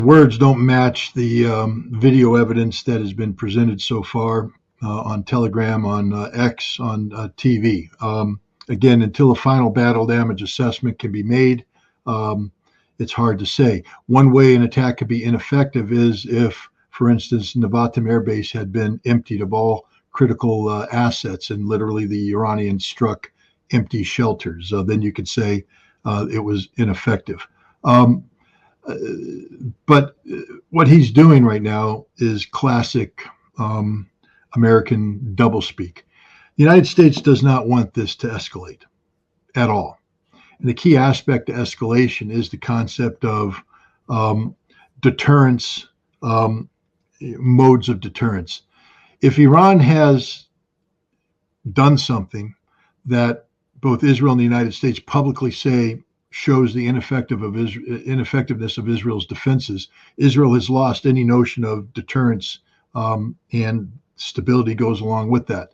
Words don't match the video evidence that has been presented so far on Telegram, on X, on TV. Again, until a final battle damage assessment can be made, it's hard to say. One way an attack could be ineffective is if, for instance, Nevatim Air Base had been emptied of all critical assets and literally the Iranians struck empty shelters. Then you could say it was ineffective. But what he's doing right now is classic American doublespeak. The United States does not want this to escalate at all. And the key aspect to escalation is the concept of deterrence, modes of deterrence. If Iran has done something that both Israel and the United States publicly say shows the ineffectiveness of Israel's defenses, Israel has lost any notion of deterrence, and stability goes along with that.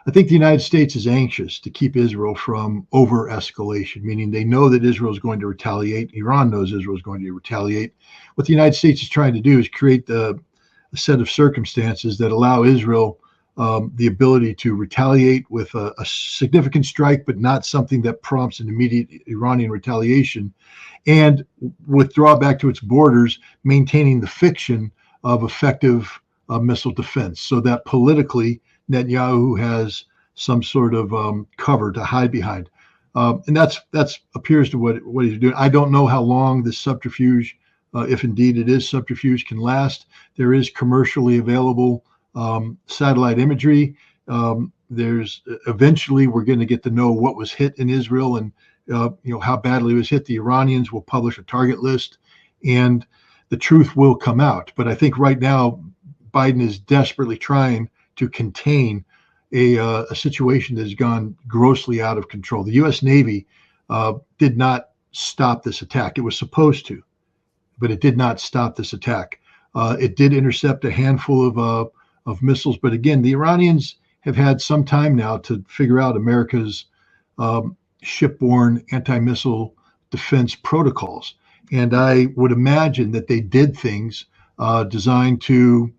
I think the United States is anxious to keep Israel from over-escalation, meaning they know that Israel is going to retaliate. Iran knows Israel is going to retaliate. What the United States is trying to do is create a set of circumstances that allow Israel the ability to retaliate with a significant strike, but not something that prompts an immediate Iranian retaliation, and withdraw back to its borders, maintaining the fiction of effective missile defense, so that politically Netanyahu has some sort of cover to hide behind. And that's appears to what he's doing. I don't know how long this subterfuge, if indeed it is subterfuge, can last. There is commercially available satellite imagery. There's eventually we're going to get to know what was hit in Israel and how badly it was hit. The Iranians will publish a target list, and the truth will come out. But I think right now Biden is desperately trying to contain a situation that has gone grossly out of control. The U.S. Navy did not stop this attack. It was supposed to, but it did not stop this attack. It did intercept a handful of missiles, but again, the Iranians have had some time now to figure out America's shipborne anti-missile defense protocols, and I would imagine that they did things designed to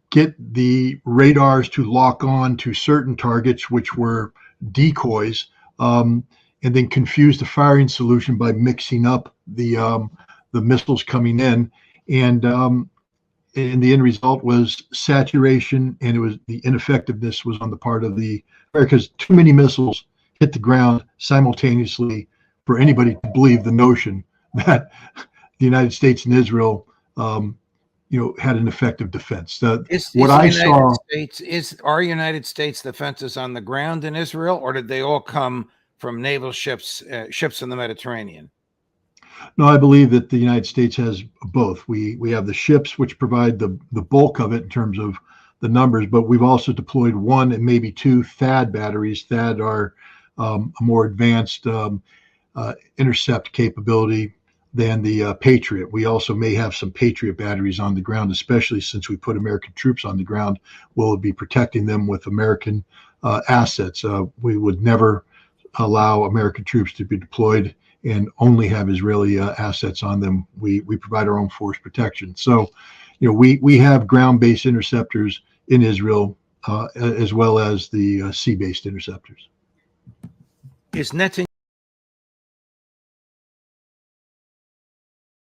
get the radars to lock on to certain targets, which were decoys, and then confuse the firing solution by mixing up the missiles coming in, and the end result was saturation, and it was the ineffectiveness was on the part of the Americas. Too many missiles hit the ground simultaneously for anybody to believe the notion that the United States and Israel had an effective defense. Are United States defenses on the ground in Israel, or did they all come from naval ships in the Mediterranean? No, I believe that the United States has both. We have the ships, which provide the bulk of it in terms of the numbers, but we've also deployed one and maybe two THAAD batteries. THAAD are a more advanced intercept capability than the Patriot. We also may have some Patriot batteries on the ground, especially since we put American troops on the ground. We'll be protecting them with American assets. We would never allow American troops to be deployed and only have Israeli assets on them. We provide our own force protection. So, we have ground-based interceptors in Israel as well as the sea-based interceptors. Is Netanyahu